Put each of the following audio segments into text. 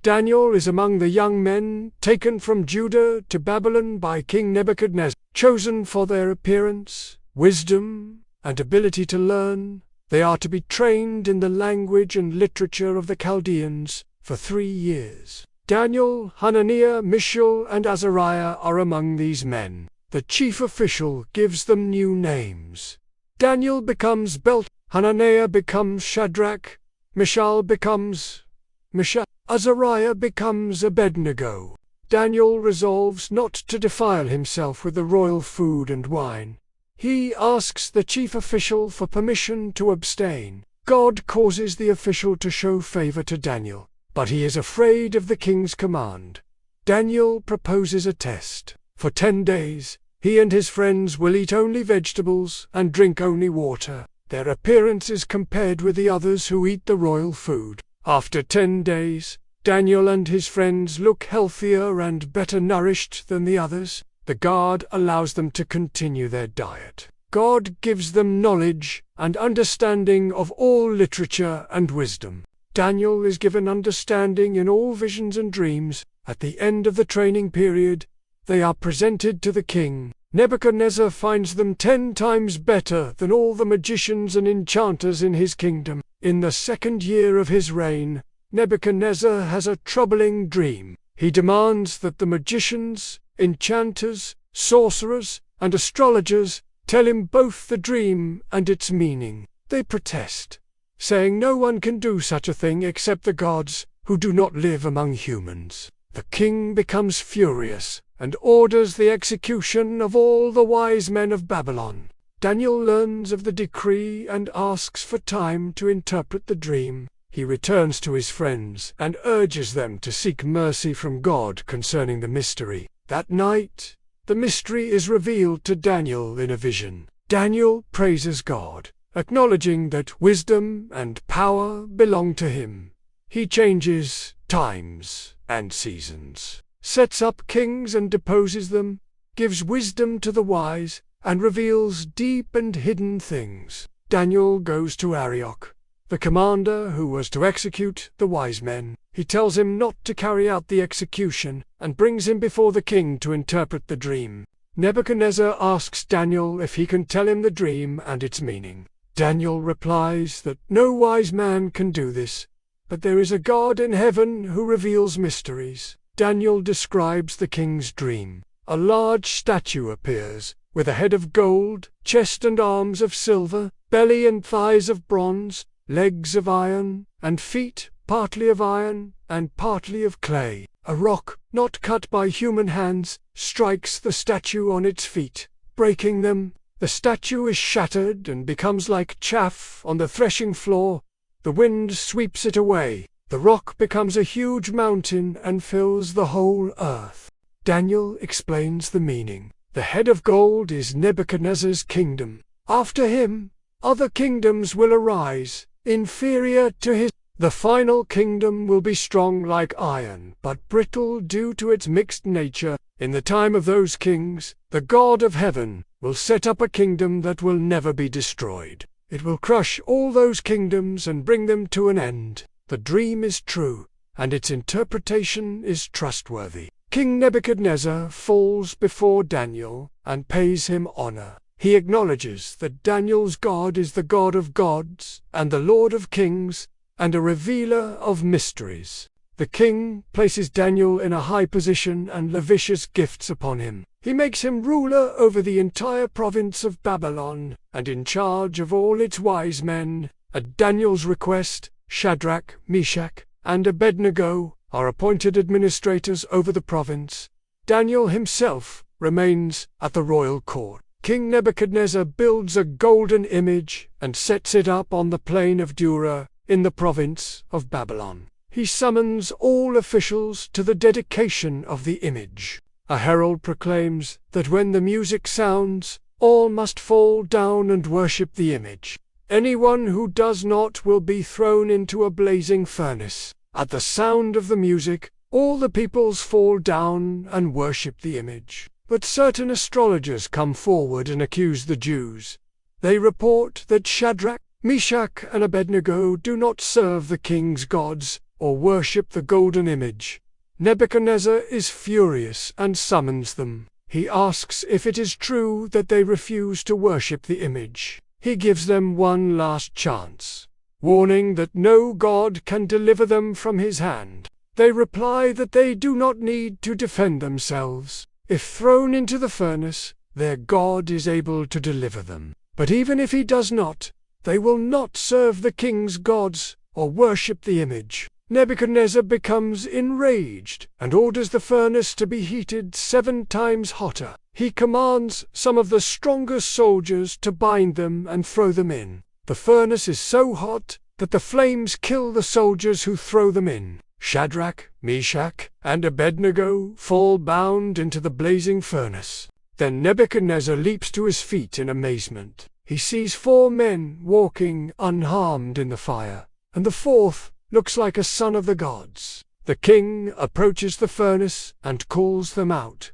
Daniel is among the young men taken from Judah to Babylon by King Nebuchadnezzar, chosen for their appearance, wisdom, and ability to learn. They are to be trained in the language and literature of the Chaldeans for 3 years. Daniel, Hananiah, Mishael, and Azariah are among these men. The chief official gives them new names. Daniel becomes Belt, Hananiah becomes Shadrach, Mishael becomes Meshach, Azariah becomes Abednego. Daniel resolves not to defile himself with the royal food and wine. He asks the chief official for permission to abstain. God causes the official to show favor to Daniel, but he is afraid of the king's command. Daniel proposes a test. For 10 days, he and his friends will eat only vegetables and drink only water. Their appearance is compared with the others who eat the royal food. After 10 days, Daniel and his friends look healthier and better nourished than the others. The God allows them to continue their diet. God gives them knowledge and understanding of all literature and wisdom. Daniel is given understanding in all visions and dreams. At the end of the training period, they are presented to the king. Nebuchadnezzar finds them 10 times better than all the magicians and enchanters in his kingdom. In the 2nd year of his reign, Nebuchadnezzar has a troubling dream. He demands that the magicians, enchanters, sorcerers, and astrologers tell him both the dream and its meaning. They protest, saying no one can do such a thing except the gods, who do not live among humans. The king becomes furious and orders the execution of all the wise men of Babylon. Daniel learns of the decree and asks for time to interpret the dream. He returns to his friends and urges them to seek mercy from God concerning the mystery. That night, the mystery is revealed to Daniel in a vision. Daniel praises God, acknowledging that wisdom and power belong to him. He changes times and seasons, sets up kings and deposes them, gives wisdom to the wise, and reveals deep and hidden things. Daniel goes to Arioch, the commander who was to execute the wise men. He tells him not to carry out the execution and brings him before the king to interpret the dream. Nebuchadnezzar asks Daniel if he can tell him the dream and its meaning. Daniel replies that no wise man can do this, but there is a God in heaven who reveals mysteries. Daniel describes the king's dream. A large statue appears, with a head of gold, chest and arms of silver, belly and thighs of bronze, legs of iron, and feet partly of iron and partly of clay. A rock, not cut by human hands, strikes the statue on its feet, breaking them. The statue is shattered and becomes like chaff on the threshing floor. The wind sweeps it away. The rock becomes a huge mountain and fills the whole earth. Daniel explains the meaning. The head of gold is Nebuchadnezzar's kingdom. After him, other kingdoms will arise, inferior to his. The final kingdom will be strong like iron, but brittle due to its mixed nature. In the time of those kings, the God of heaven will set up a kingdom that will never be destroyed. It will crush all those kingdoms and bring them to an end. The dream is true, and its interpretation is trustworthy. King Nebuchadnezzar falls before Daniel and pays him honor. He acknowledges that Daniel's God is the God of gods and the Lord of kings, and a revealer of mysteries. The king places Daniel in a high position and lavishes gifts upon him. He makes him ruler over the entire province of Babylon and in charge of all its wise men. At Daniel's request, Shadrach, Meshach, and Abednego are appointed administrators over the province. Daniel himself remains at the royal court. King Nebuchadnezzar builds a golden image and sets it up on the plain of Dura in the province of Babylon. He summons all officials to the dedication of the image. A herald proclaims that when the music sounds, all must fall down and worship the image. Anyone who does not will be thrown into a blazing furnace. At the sound of the music, all the peoples fall down and worship the image. But certain astrologers come forward and accuse the Jews. They report that Shadrach, Meshach, and Abednego do not serve the king's gods, or worship the golden image. Nebuchadnezzar is furious and summons them. He asks if it is true that they refuse to worship the image. He gives them one last chance, warning that no god can deliver them from his hand. They reply that they do not need to defend themselves. If thrown into the furnace, their God is able to deliver them. But even if he does not, they will not serve the king's gods or worship the image. Nebuchadnezzar becomes enraged and orders the furnace to be heated 7 times hotter. He commands some of the strongest soldiers to bind them and throw them in. The furnace is so hot that the flames kill the soldiers who throw them in. Shadrach, Meshach, and Abednego fall bound into the blazing furnace. Then Nebuchadnezzar leaps to his feet in amazement. He sees 4 men walking unharmed in the fire, and the 4th looks like a son of the gods. The king approaches the furnace and calls them out.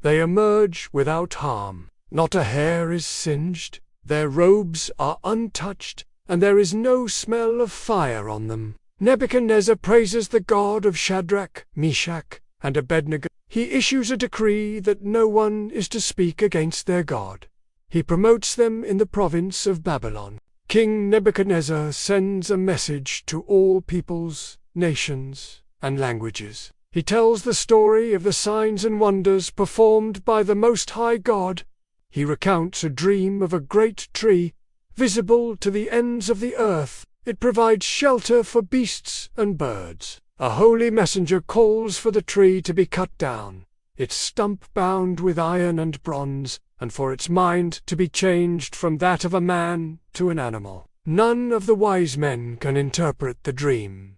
They emerge without harm. Not a hair is singed, their robes are untouched, and there is no smell of fire on them. Nebuchadnezzar praises the God of Shadrach, Meshach, and Abednego. He issues a decree that no one is to speak against their God. He promotes them in the province of Babylon. King Nebuchadnezzar sends a message to all peoples, nations, and languages. He tells the story of the signs and wonders performed by the Most High God. He recounts a dream of a great tree, visible to the ends of the earth. It provides shelter for beasts and birds. A holy messenger calls for the tree to be cut down, its stump bound with iron and bronze, and for its mind to be changed from that of a man to an animal. None of the wise men can interpret the dream.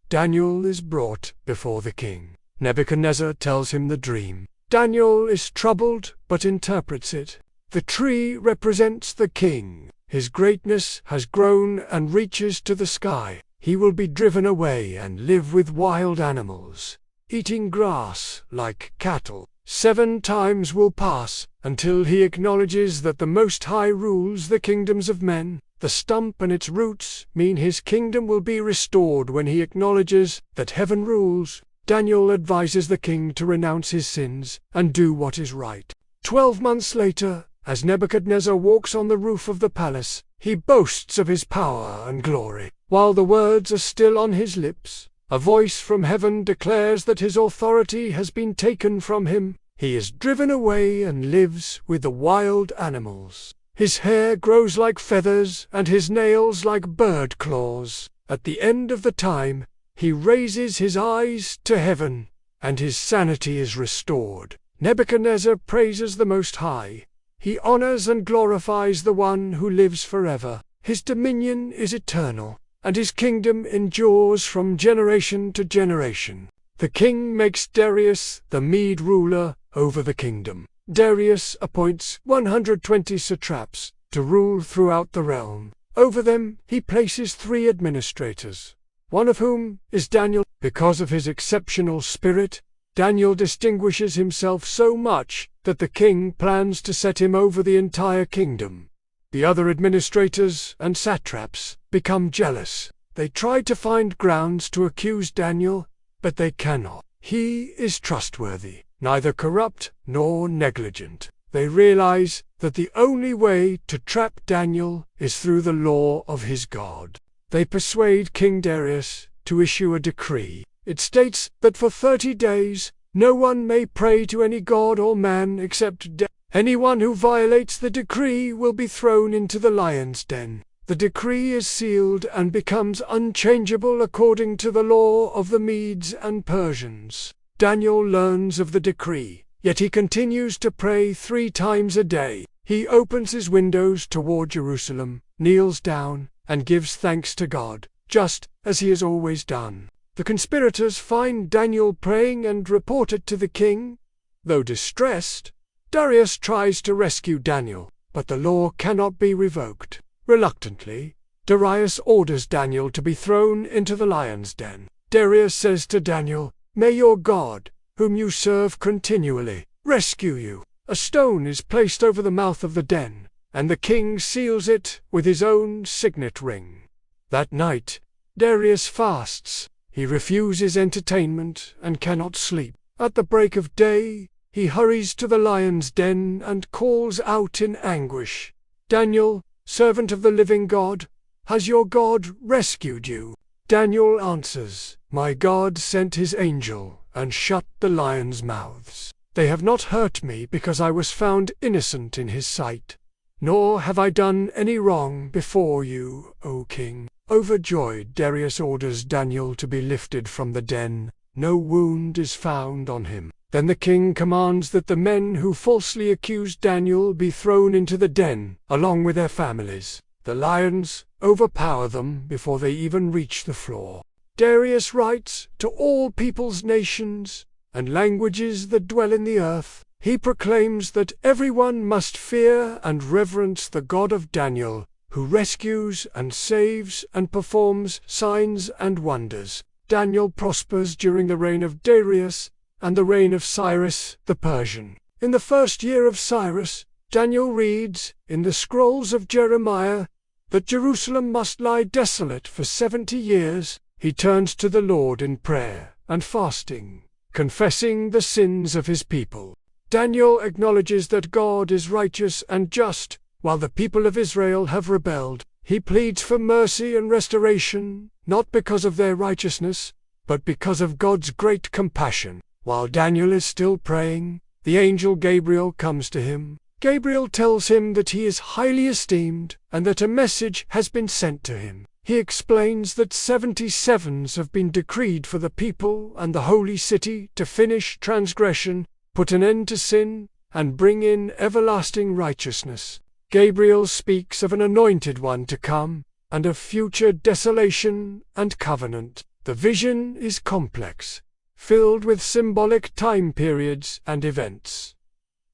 Daniel is brought before the king. Nebuchadnezzar tells him the dream. Daniel is troubled but interprets it. The tree represents the king. His greatness has grown and reaches to the sky. He will be driven away and live with wild animals, eating grass like cattle. 7 times will pass until he acknowledges that the Most High rules the kingdoms of men. The stump and its roots mean his kingdom will be restored when he acknowledges that heaven rules. Daniel advises the king to renounce his sins and do what is right. 12 months later, as Nebuchadnezzar walks on the roof of the palace, he boasts of his power and glory. While the words are still on his lips, a voice from heaven declares that his authority has been taken from him. He is driven away and lives with the wild animals. His hair grows like feathers and his nails like bird claws. At the end of the time, he raises his eyes to heaven, and his sanity is restored. Nebuchadnezzar praises the Most High. He honors and glorifies the one who lives forever. His dominion is eternal, and his kingdom endures from generation to generation. The king makes Darius the Mede ruler over the kingdom. Darius appoints 120 satraps to rule throughout the realm. Over them he places 3 administrators, one of whom is Daniel. Because of his exceptional spirit, Daniel distinguishes himself so much that the king plans to set him over the entire kingdom. The other administrators and satraps become jealous. They try to find grounds to accuse Daniel, but they cannot. He is trustworthy, neither corrupt nor negligent. They realize that the only way to trap Daniel is through the law of his God. They persuade King Darius to issue a decree. It states that for 30 days, no one may pray to any god or man except death. Anyone who violates the decree will be thrown into the lion's den. The decree is sealed and becomes unchangeable according to the law of the Medes and Persians. Daniel learns of the decree, yet he continues to pray 3 times a day. He opens his windows toward Jerusalem, kneels down, and gives thanks to God, just as he has always done. The conspirators find Daniel praying and report it to the king. Though distressed, Darius tries to rescue Daniel, but the law cannot be revoked. Reluctantly, Darius orders Daniel to be thrown into the lion's den. Darius says to Daniel, "May your God, whom you serve continually, rescue you." A stone is placed over the mouth of the den, and the king seals it with his own signet ring. That night, Darius fasts. He refuses entertainment and cannot sleep. At the break of day, he hurries to the lion's den and calls out in anguish, "Daniel, servant of the living God, has your God rescued you?" Daniel answers, "My God sent his angel and shut the lions' mouths. They have not hurt me because I was found innocent in his sight. Nor have I done any wrong before you, O king." Overjoyed, Darius orders Daniel to be lifted from the den. No wound is found on him. Then the king commands that the men who falsely accused Daniel be thrown into the den, along with their families. The lions overpower them before they even reach the floor. Darius writes to all peoples, nations, and languages that dwell in the earth. He proclaims that everyone must fear and reverence the God of Daniel, who rescues and saves and performs signs and wonders. Daniel prospers during the reign of Darius and the reign of Cyrus the Persian. In the first year of Cyrus, Daniel reads in the scrolls of Jeremiah that Jerusalem must lie desolate for 70 years. He turns to the Lord in prayer and fasting, confessing the sins of his people. Daniel acknowledges that God is righteous and just, while the people of Israel have rebelled. He pleads for mercy and restoration, not because of their righteousness, but because of God's great compassion. While Daniel is still praying, the angel Gabriel comes to him. Gabriel tells him that he is highly esteemed and that a message has been sent to him. He explains that 77s have been decreed for the people and the holy city to finish transgression, put an end to sin, and bring in everlasting righteousness. Gabriel speaks of an anointed one to come, and of future desolation and covenant. The vision is complex, filled with symbolic time periods and events.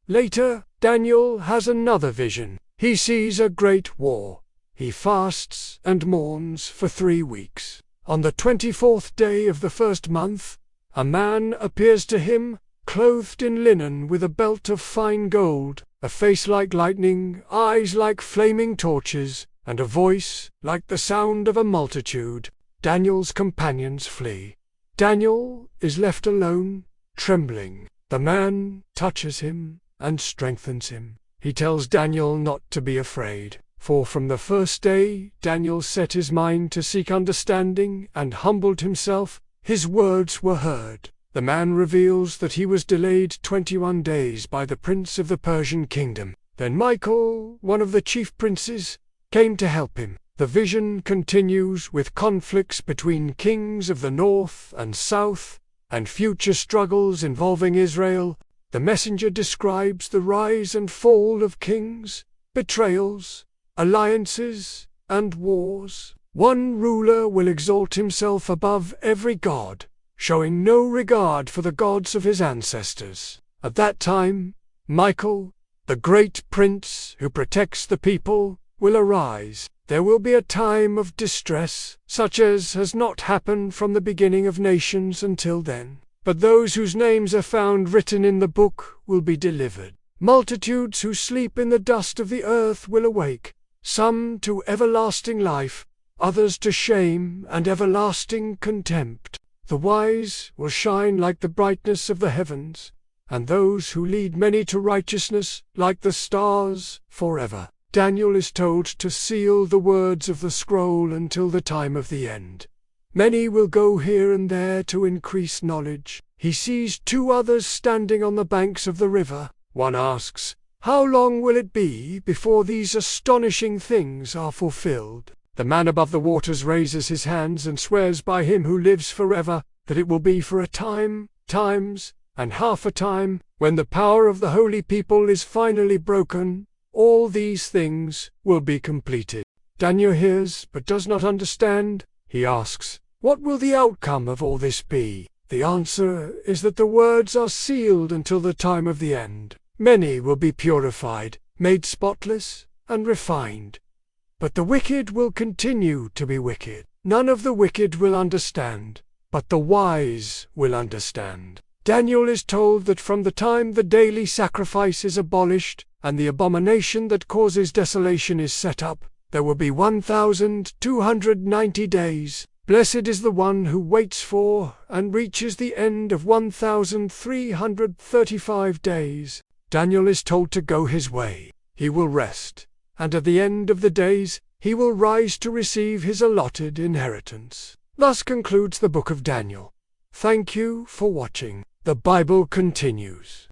Later, Daniel has another vision. He sees a great war. He fasts and mourns for 3 weeks. On the 24th day of the first month, a man appears to him, clothed in linen with a belt of fine gold, a face like lightning, eyes like flaming torches, and a voice like the sound of a multitude. Daniel's companions flee. Daniel is left alone, trembling. The man touches him and strengthens him. He tells Daniel not to be afraid, for from the first day Daniel set his mind to seek understanding and humbled himself. His words were heard. The man reveals that he was delayed 21 days by the prince of the Persian kingdom. Then Michael, one of the chief princes, came to help him. The vision continues with conflicts between kings of the north and south, and future struggles involving Israel. The messenger describes the rise and fall of kings, betrayals, alliances, and wars. One ruler will exalt himself above every god, showing no regard for the gods of his ancestors. At that time, Michael, the great prince who protects the people, will arise. There will be a time of distress, such as has not happened from the beginning of nations until then. But those whose names are found written in the book will be delivered. Multitudes who sleep in the dust of the earth will awake, some to everlasting life, others to shame and everlasting contempt. The wise will shine like the brightness of the heavens, and those who lead many to righteousness like the stars forever. Daniel is told to seal the words of the scroll until the time of the end. Many will go here and there to increase knowledge. He sees 2 others standing on the banks of the river. One asks, "How long will it be before these astonishing things are fulfilled?" The man above the waters raises his hands and swears by him who lives forever that it will be for a time, times, and half a time. When the power of the holy people is finally broken, all these things will be completed. Daniel hears but does not understand. He asks, "What will the outcome of all this be?" The answer is that the words are sealed until the time of the end. Many will be purified, made spotless, and refined. But the wicked will continue to be wicked. None of the wicked will understand, but the wise will understand. Daniel is told that from the time the daily sacrifice is abolished and the abomination that causes desolation is set up, there will be 1,290 days, Blessed is the one who waits for and reaches the end of 1335 days. Daniel is told to go his way. He will rest, and at the end of the days, he will rise to receive his allotted inheritance. Thus concludes the book of Daniel. Thank you for watching. The Bible continues.